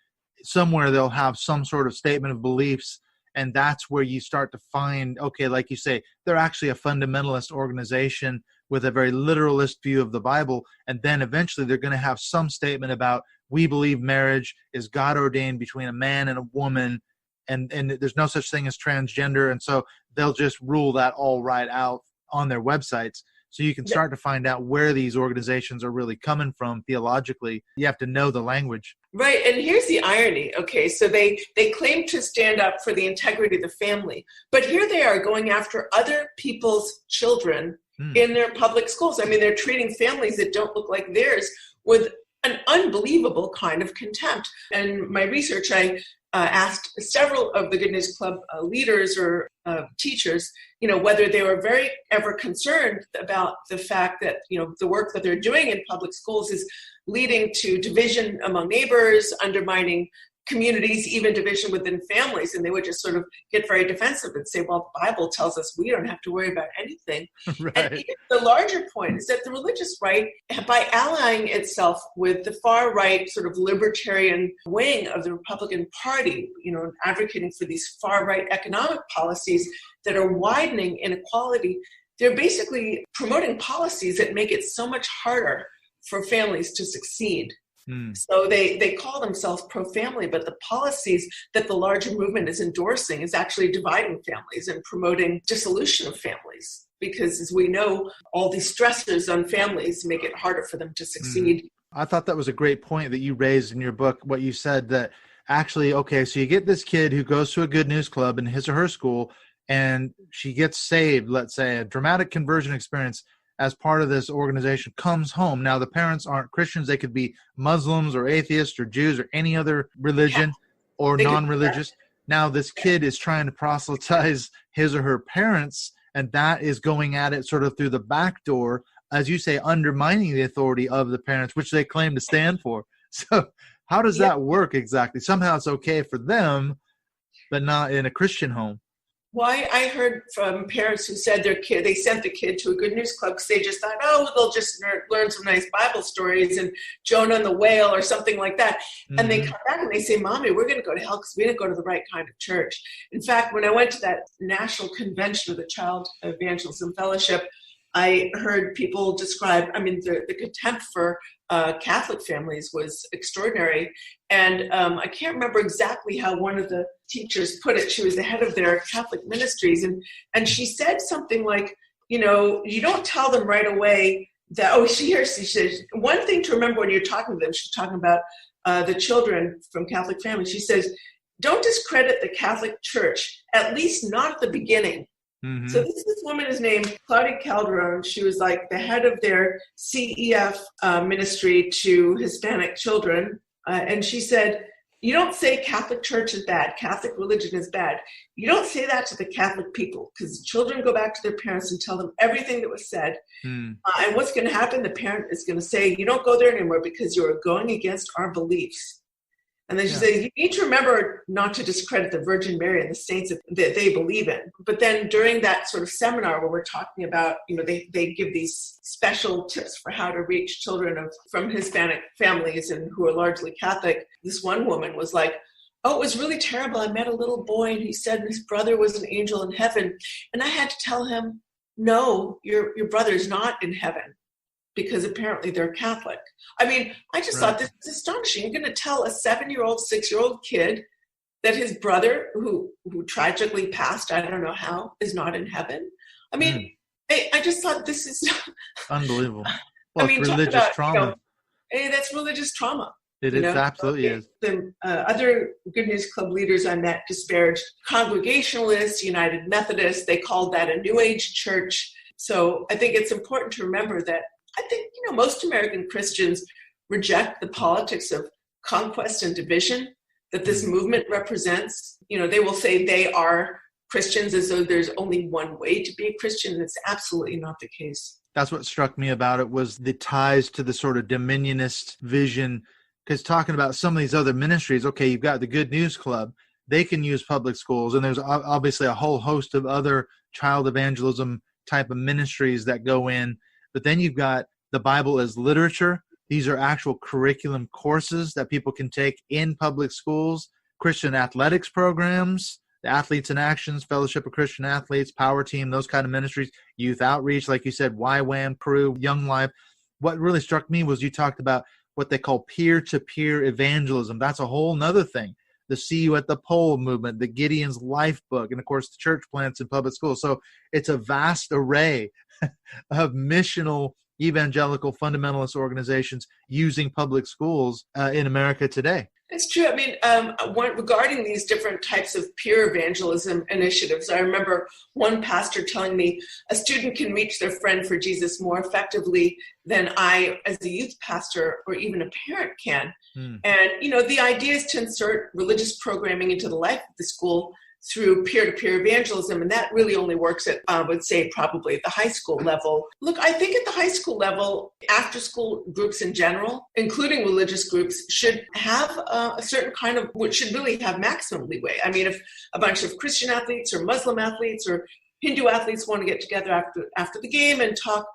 Somewhere they'll have some sort of statement of beliefs, and that's where you start to find, okay, like you say, they're actually a fundamentalist organization with a very literalist view of the Bible, and then eventually they're going to have some statement about, we believe marriage is God ordained between a man and a woman, and there's no such thing as transgender, and so they'll just rule that all right out on their websites. So you can start to find out where these organizations are really coming from theologically. You have to know the language. Right, and here's the irony. Okay, so they claim to stand up for the integrity of the family, but here they are going after other people's children in their public schools. I mean, they're treating families that don't look like theirs with an unbelievable kind of contempt. And my research, I asked several of the Good News Club leaders or teachers, whether they were very ever concerned about the fact that, the work that they're doing in public schools is leading to division among neighbors, undermining communities, even division within families, and they would just sort of get very defensive and say, well, the Bible tells us we don't have to worry about anything. Right. And even the larger point is that the religious right, by allying itself with the far right sort of libertarian wing of the Republican Party, advocating for these far right economic policies that are widening inequality, they're basically promoting policies that make it so much harder for families to succeed. So they call themselves pro-family, but the policies that the larger movement is endorsing is actually dividing families and promoting dissolution of families. Because as we know, all these stressors on families make it harder for them to succeed. I thought that was a great point that you raised in your book, what you said that actually, okay, so you get this kid who goes to a Good News Club in his or her school, and she gets saved, let's say, a dramatic conversion experience as part of this organization, comes home. Now, the parents aren't Christians. They could be Muslims or atheists or Jews or any other religion or non-religious. Now, this kid is trying to proselytize his or her parents, and that is going at it sort of through the back door, as you say, undermining the authority of the parents, which they claim to stand for. So how does that work exactly? Somehow it's okay for them, but not in a Christian home. Well, I heard from parents who said they sent the kid to a Good News Club because they just thought, they'll just learn some nice Bible stories and Jonah and the whale or something like that. And they come back and they say, Mommy, we're going to go to hell because we didn't go to the right kind of church. In fact, when I went to that national convention of the Child Evangelism Fellowship, I heard people describe, the contempt for Catholic families was extraordinary. And I can't remember exactly how one of the teachers put it. She was the head of their Catholic ministries. And she said something like, you don't tell them right away that, she says, one thing to remember when you're talking to them, she's talking about the children from Catholic families. She says, don't discredit the Catholic Church, at least not at the beginning. So this woman is named Claudia Calderon. She was like the head of their CEF ministry to Hispanic children. And she said, you don't say Catholic Church is bad, Catholic religion is bad. You don't say that to the Catholic people because children go back to their parents and tell them everything that was said. And what's going to happen? The parent is going to say, you don't go there anymore because you are going against our beliefs. And then she says, you need to remember not to discredit the Virgin Mary and the saints that they believe in. But then during that sort of seminar where we're talking about, they give these special tips for how to reach children from Hispanic families and who are largely Catholic. This one woman was like, it was really terrible. I met a little boy and he said his brother was an angel in heaven. And I had to tell him, no, your brother's not in heaven. Because apparently they're Catholic. I just thought this is astonishing. You're going to tell a 7-year-old, 6-year-old kid that his brother, who tragically passed, I don't know how, is not in heaven. I just thought this is unbelievable. Well, religious trauma. That's religious trauma. It absolutely is. The other Good News Club leaders I met disparaged Congregationalists, United Methodists. They called that a New Age church. So I think it's important to remember that I think, most American Christians reject the politics of conquest and division that this movement represents. They will say they are Christians as though there's only one way to be a Christian, and it's absolutely not the case. That's what struck me about it was the ties to the sort of dominionist vision, because talking about some of these other ministries, okay, you've got the Good News Club, they can use public schools, and there's obviously a whole host of other child evangelism type of ministries that go in. But then you've got the Bible as literature. These are actual curriculum courses that people can take in public schools, Christian athletics programs, the Athletes in Actions, Fellowship of Christian Athletes, Power Team, those kind of ministries, youth outreach, like you said, YWAM, Crew, Young Life. What really struck me was you talked about what they call peer-to-peer evangelism. That's a whole nother thing. The See You at the Pole movement, the Gideon's Life book, and of course the church plants in public schools. So it's a vast array of missional evangelical fundamentalist organizations using public schools in America today. It's true. Regarding these different types of peer evangelism initiatives, I remember one pastor telling me a student can reach their friend for Jesus more effectively than I, as a youth pastor or even a parent, can. And, the idea is to insert religious programming into the life of the school through peer-to-peer evangelism, and that really only works at, I would say, probably at the high school level. Look, I think at the high school level, after-school groups in general, including religious groups, should have a certain kind of, which should really have maximum leeway. I mean, if a bunch of Christian athletes or Muslim athletes or Hindu athletes want to get together after the game and talk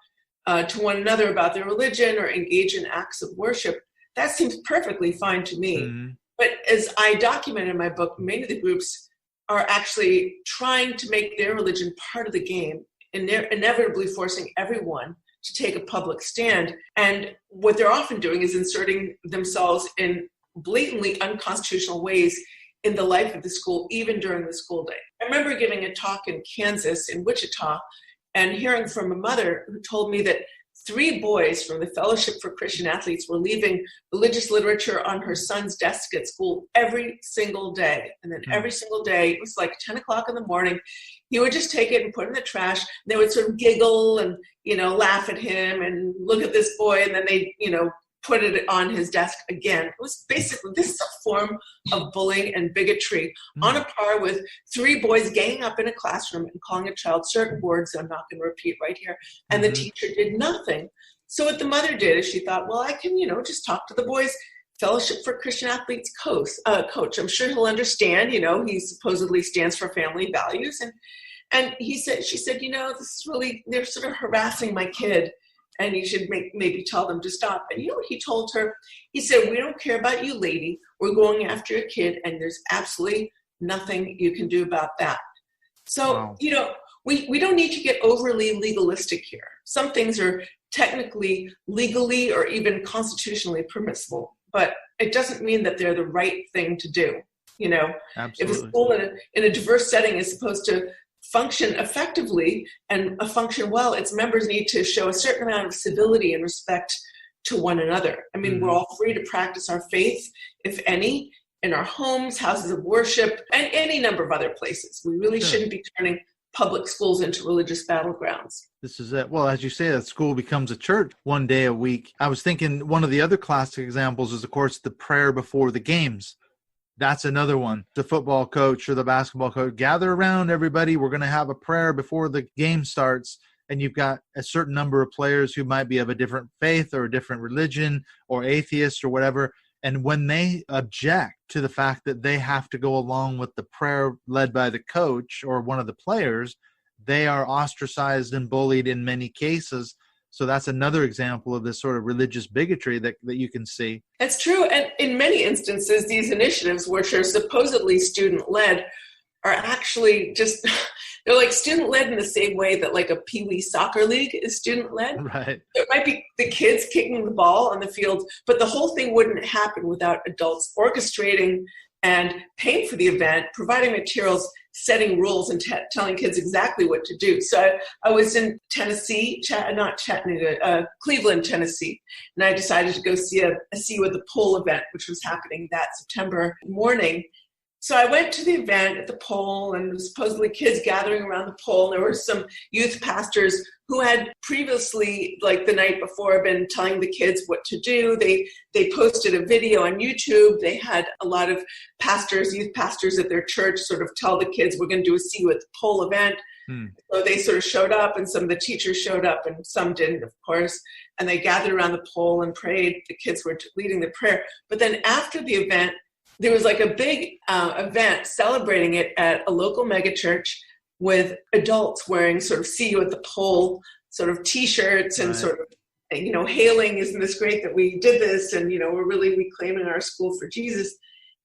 to one another about their religion or engage in acts of worship, that seems perfectly fine to me. Mm-hmm. But as I document in my book, many of the groups are actually trying to make their religion part of the game, and they're inevitably forcing everyone to take a public stand. And what they're often doing is inserting themselves in blatantly unconstitutional ways in the life of the school, even during the school day. I remember giving a talk in Kansas, in Wichita, and hearing from a mother who told me that 3 boys from the Fellowship for Christian Athletes were leaving religious literature on her son's desk at school every single day. And then every single day, it was like 10 o'clock in the morning, he would just take it and put it in the trash. And they would sort of giggle and, laugh at him and look at this boy. And then they, put it on his desk again. It was basically, this is a form of bullying and bigotry on a par with 3 boys ganging up in a classroom and calling a child certain words I'm not going to repeat right here. And the teacher did nothing. So what the mother did is she thought, well, I can, just talk to the boys' Fellowship for Christian Athletes coach. I'm sure he'll understand, he supposedly stands for family values. And she said, this is really, they're sort of harassing my kid. And you should maybe tell them to stop. And what he told her? He said, we don't care about you, lady. We're going after your kid, and there's absolutely nothing you can do about that. So, wow. We don't need to get overly legalistic here. Some things are technically, legally, or even constitutionally permissible, but it doesn't mean that they're the right thing to do. Absolutely. If a school in a diverse setting is supposed to function effectively and function well, its members need to show a certain amount of civility and respect to one another. I mean, we're all free to practice our faith, if any, in our homes, houses of worship, and any number of other places. We really shouldn't be turning public schools into religious battlegrounds. This is it. Well, as you say, that school becomes a church one day a week. I was thinking one of the other classic examples is, of course, the prayer before the games. That's another one. The football coach or the basketball coach, gather around, everybody. We're going to have a prayer before the game starts. And you've got a certain number of players who might be of a different faith or a different religion or atheist or whatever. And when they object to the fact that they have to go along with the prayer led by the coach or one of the players, they are ostracized and bullied in many cases. So that's another example of this sort of religious bigotry that you can see. That's true. And in many instances, these initiatives, which are supposedly student-led, are actually just, they're like student-led in the same way that like a Pee-wee soccer league is student-led. Right. It might be the kids kicking the ball on the field, but the whole thing wouldn't happen without adults orchestrating and paying for the event, providing materials, setting rules, and telling kids exactly what to do. So I was in Tennessee, Cleveland, Tennessee, and I decided to go see a See with the Pole event, which was happening that September morning. So I went to the event at the pole, and supposedly kids gathering around the pole. There were some youth pastors who had previously, like the night before, been telling the kids what to do. They posted a video on YouTube. They had a lot of pastors, youth pastors at their church sort of tell the kids, we're going to do a See You at the Pole event. So they sort of showed up, and some of the teachers showed up, and some didn't, of course. And they gathered around the pole and prayed. The kids were leading the prayer. But then after the event, there was like a big event celebrating it at a local megachurch with adults wearing sort of See You at the Pole sort of T-shirts and sort of, hailing, isn't this great that we did this? And, we're really reclaiming our school for Jesus.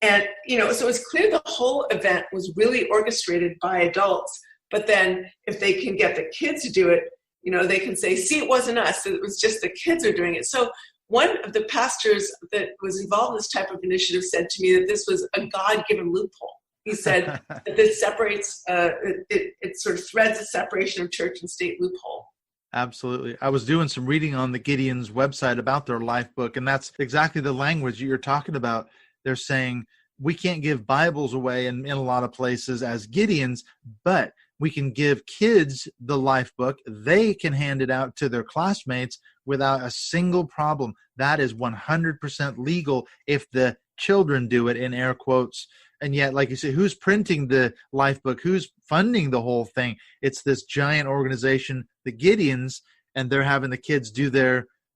And, so it's clear the whole event was really orchestrated by adults. But then if they can get the kids to do it, they can say, see, it wasn't us. It was just the kids are doing it. So one of the pastors that was involved in this type of initiative said to me that this was a God-given loophole. He said that this separates, it sort of threads a separation of church and state loophole. Absolutely. I was doing some reading on the Gideon's website about their life book, and that's exactly the language you're talking about. They're saying we can't give Bibles away in a lot of places as Gideons, but we can give kids the life book. They can hand it out to their classmates without a single problem. That is 100% legal if the children do it, in air quotes. And yet, like you say, who's printing the life book? Who's funding the whole thing? It's this giant organization, the Gideons, and they're having the kids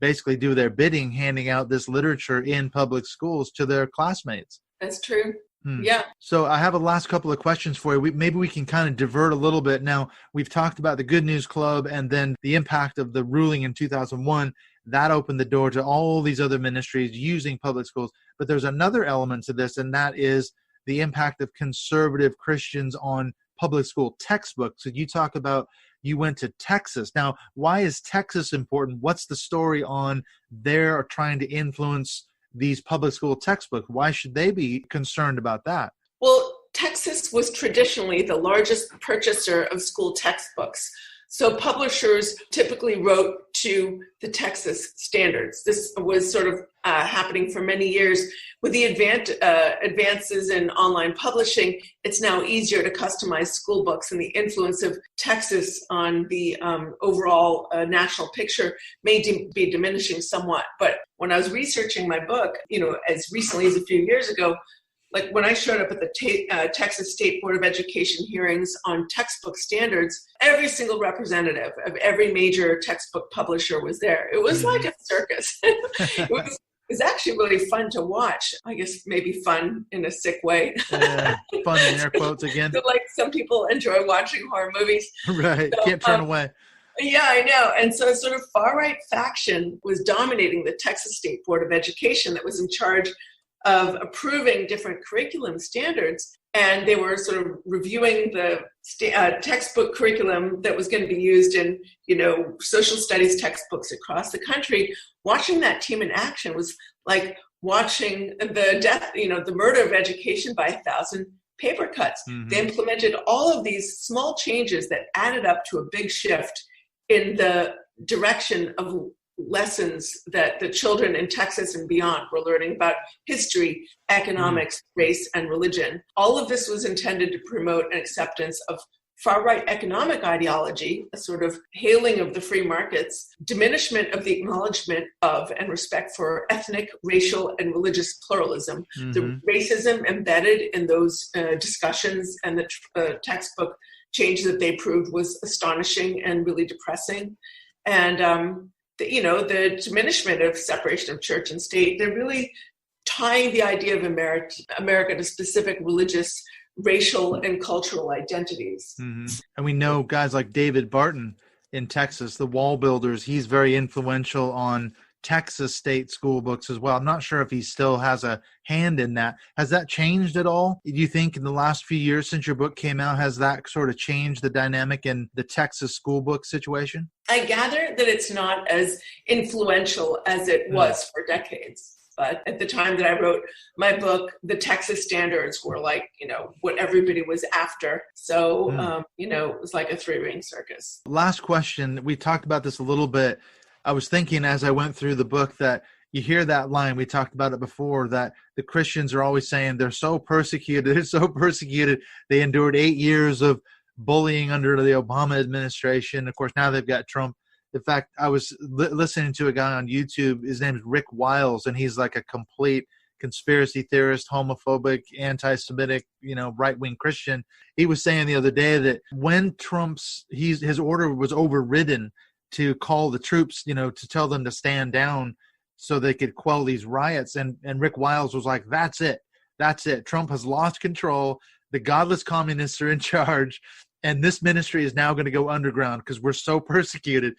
basically do their bidding, handing out this literature in public schools to their classmates. That's true. Yeah. So I have a last couple of questions for you. Maybe we can kind of divert a little bit. Now, we've talked about the Good News Club and then the impact of the ruling in 2001. That opened the door to all these other ministries using public schools. But there's another element to this, and that is the impact of conservative Christians on public school textbooks. So you talk about you went to Texas. Now, why is Texas important? What's the story on their trying to influence these public school textbooks? Why should they be concerned about that? Well, Texas was traditionally the largest purchaser of school textbooks. So publishers typically wrote to the Texas standards. This was sort of happening for many years. With the advances in online publishing, it's now easier to customize school books, and the influence of Texas on the overall national picture may be diminishing somewhat. But when I was researching my book, as recently as a few years ago, like when I showed up at the Texas State Board of Education hearings on textbook standards, every single representative of every major textbook publisher was there. It was like a circus. It was actually really fun to watch. I guess maybe fun in a sick way. Yeah, fun in air quotes again. So like some people enjoy watching horror movies. Right, so, can't turn away. Yeah, I know. And so a sort of far-right faction was dominating the Texas State Board of Education that was in charge of approving different curriculum standards, and they were sort of reviewing the textbook curriculum that was going to be used in, social studies textbooks across the country. Watching that team in action was like watching the death, the murder of education by 1,000 paper cuts. They implemented all of these small changes that added up to a big shift in the direction of lessons that the children in Texas and beyond were learning about history, economics, race, and religion. All of this was intended to promote an acceptance of far-right economic ideology, a sort of hailing of the free markets, diminishment of the acknowledgement of and respect for ethnic, racial, and religious pluralism. The racism embedded in those discussions and the textbook change that they approved was astonishing and really depressing. And the diminishment of separation of church and state, they're really tying the idea of America to specific religious, racial, and cultural identities. And we know guys like David Barton in Texas, the wall builders, he's very influential on Texas state school books as well. I'm not sure if he still has a hand in that. Has that changed at all? Do you think in the last few years since your book came out, has that sort of changed the dynamic in the Texas school book situation? I gather that it's not as influential as it was for decades. But at the time that I wrote my book, the Texas standards were like, what everybody was after. So, it was like a three-ring circus. Last question. We talked about this a little bit. I was thinking as I went through the book that you hear that line, we talked about it before, that the Christians are always saying they're so persecuted, They endured 8 years of bullying under the Obama administration. Of course, now they've got Trump. In fact, I was listening to a guy on YouTube. His name is Rick Wiles, and he's like a complete conspiracy theorist, homophobic, anti-Semitic, right-wing Christian. He was saying the other day that when his order was overridden to call the troops, to tell them to stand down so they could quell these riots. And Rick Wiles was like, that's it. Trump has lost control. The godless communists are in charge. And this ministry is now going to go underground because we're so persecuted.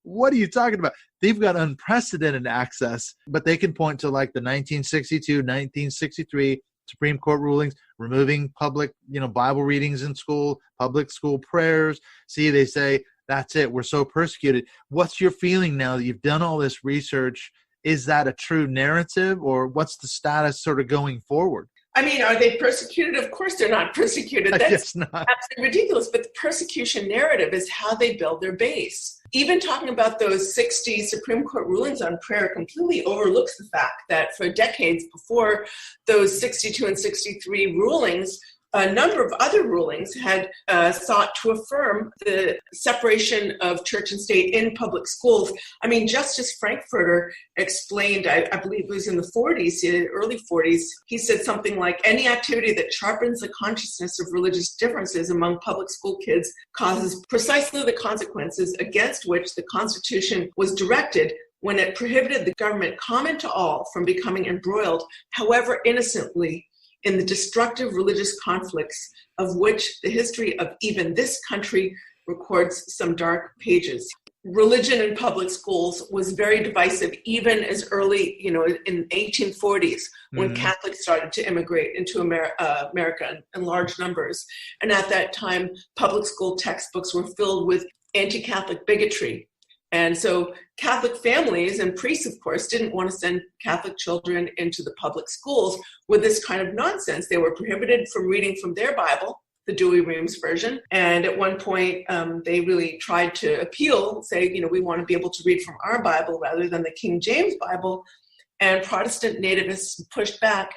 What are you talking about? They've got unprecedented access, but they can point to like the 1962, 1963 Supreme Court rulings, removing public, Bible readings in school, public school prayers. See, they say, that's it. We're so persecuted. What's your feeling now that you've done all this research? Is that a true narrative, or what's the status sort of going forward? I mean, are they persecuted? Of course they're not persecuted. That's absolutely ridiculous. But the persecution narrative is how they build their base. Even talking about those 60 Supreme Court rulings on prayer completely overlooks the fact that for decades before those 62 and 63 rulings, a number of other rulings had sought to affirm the separation of church and state in public schools. I mean, Justice Frankfurter explained, I believe it was in the 40s, early 40s, he said something like, any activity that sharpens the consciousness of religious differences among public school kids causes precisely the consequences against which the Constitution was directed when it prohibited the government common to all from becoming embroiled, however innocently, in the destructive religious conflicts of which the history of even this country records some dark pages. Religion in public schools was very divisive, even as early, in the 1840s, when Catholics started to immigrate into America in large numbers. And at that time, public school textbooks were filled with anti-Catholic bigotry. And so Catholic families and priests, of course, didn't want to send Catholic children into the public schools with this kind of nonsense. They were prohibited from reading from their Bible, the Douay-Rheims version. And at one point, they really tried to appeal, say, we want to be able to read from our Bible rather than the King James Bible. And Protestant nativists pushed back.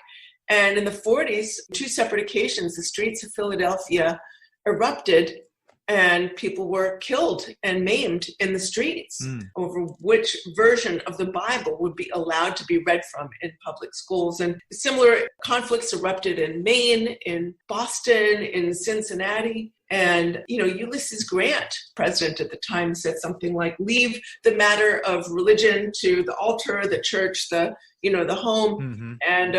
And in the 40s, 2 separate occasions, the streets of Philadelphia erupted and people were killed and maimed in the streets over which version of the Bible would be allowed to be read from in public schools. And similar conflicts erupted in Maine, in Boston, in Cincinnati. And, Ulysses Grant, president at the time, said something like, leave the matter of religion to the altar, the church, the home, and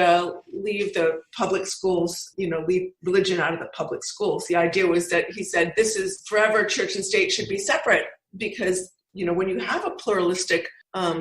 leave the public schools, leave religion out of the public schools. The idea was that he said, this is forever, church and state should be separate because, when you have a pluralistic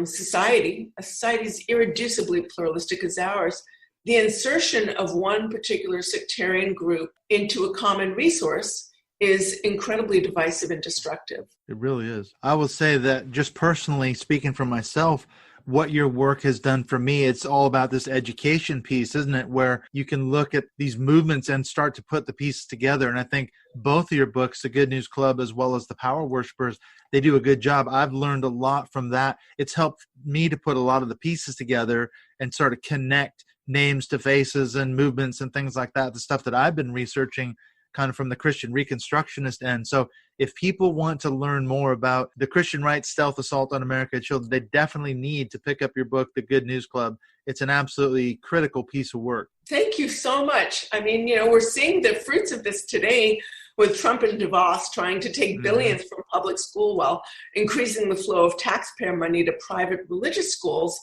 society, a society as irreducibly pluralistic as ours, the insertion of one particular sectarian group into a common resource is incredibly divisive and destructive. It really is. I will say that just personally speaking for myself, what your work has done for me, it's all about this education piece, isn't it? Where you can look at these movements and start to put the pieces together. And I think both of your books, The Good News Club as well as The Power Worshippers, they do a good job. I've learned a lot from that. It's helped me to put a lot of the pieces together and sort of connect names to faces and movements and things like that, the stuff that I've been researching kind of from the Christian Reconstructionist end. So if people want to learn more about the Christian right stealth assault on American children, they definitely need to pick up your book, The Good News Club. It's an absolutely critical piece of work. Thank you so much. I mean, we're seeing the fruits of this today with Trump and DeVos trying to take billions from public school while increasing the flow of taxpayer money to private religious schools.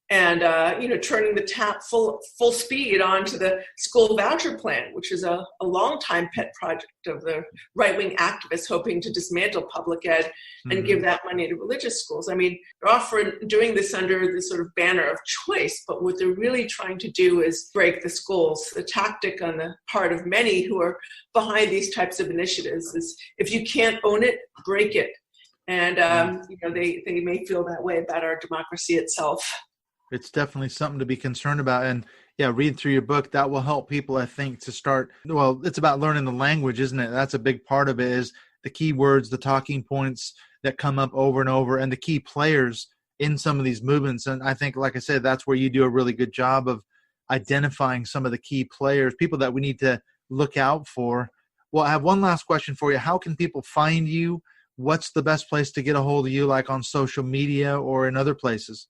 And, turning the tap full speed onto the school voucher plan, which is a long-time pet project of the right-wing activists hoping to dismantle public ed and give that money to religious schools. I mean, they're often doing this under the sort of banner of choice, but what they're really trying to do is break the schools. The tactic on the part of many who are behind these types of initiatives is if you can't own it, break it. And, they may feel that way about our democracy itself. It's definitely something to be concerned about. And read through your book. That will help people, I think, to start. Well, it's about learning the language, isn't it? That's a big part of it, is the key words, the talking points that come up over and over, and the key players in some of these movements. And I think, like I said, that's where you do a really good job of identifying some of the key players, people that we need to look out for. Well, I have one last question for you. How can people find you? What's the best place to get a hold of you, like on social media or in other places?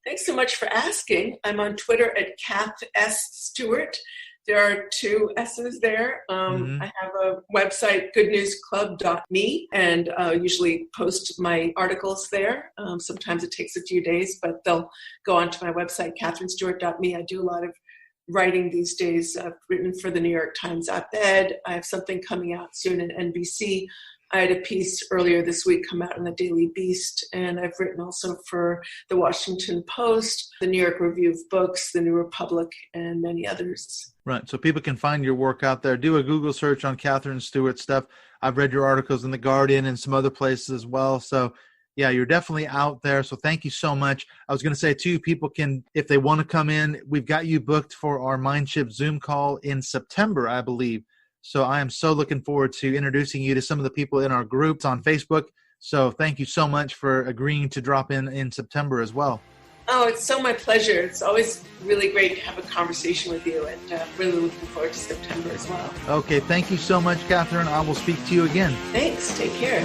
Thanks so much for asking. I'm on Twitter at Kath S. Stewart. There are 2 S's there. I have a website, goodnewsclub.me, and usually post my articles there. Sometimes it takes a few days, but they'll go onto my website, katherinestewart.me. I do a lot of writing these days. I've written for the New York Times op-ed. I have something coming out soon in NBC. I had a piece earlier this week come out in the Daily Beast, and I've written also for the Washington Post, the New York Review of Books, the New Republic, and many others. Right. So people can find your work out there. Do a Google search on Katherine Stewart stuff. I've read your articles in The Guardian and some other places as well. So you're definitely out there. So thank you so much. I was going to say too, people can, if they want to come in, we've got you booked for our Mindship Zoom call in September, I believe. So I am so looking forward to introducing you to some of the people in our groups on Facebook. So thank you so much for agreeing to drop in September as well. Oh, it's so my pleasure. It's always really great to have a conversation with you, and really looking forward to September as well. Okay, thank you so much, Katherine. I will speak to you again. Thanks. Take care.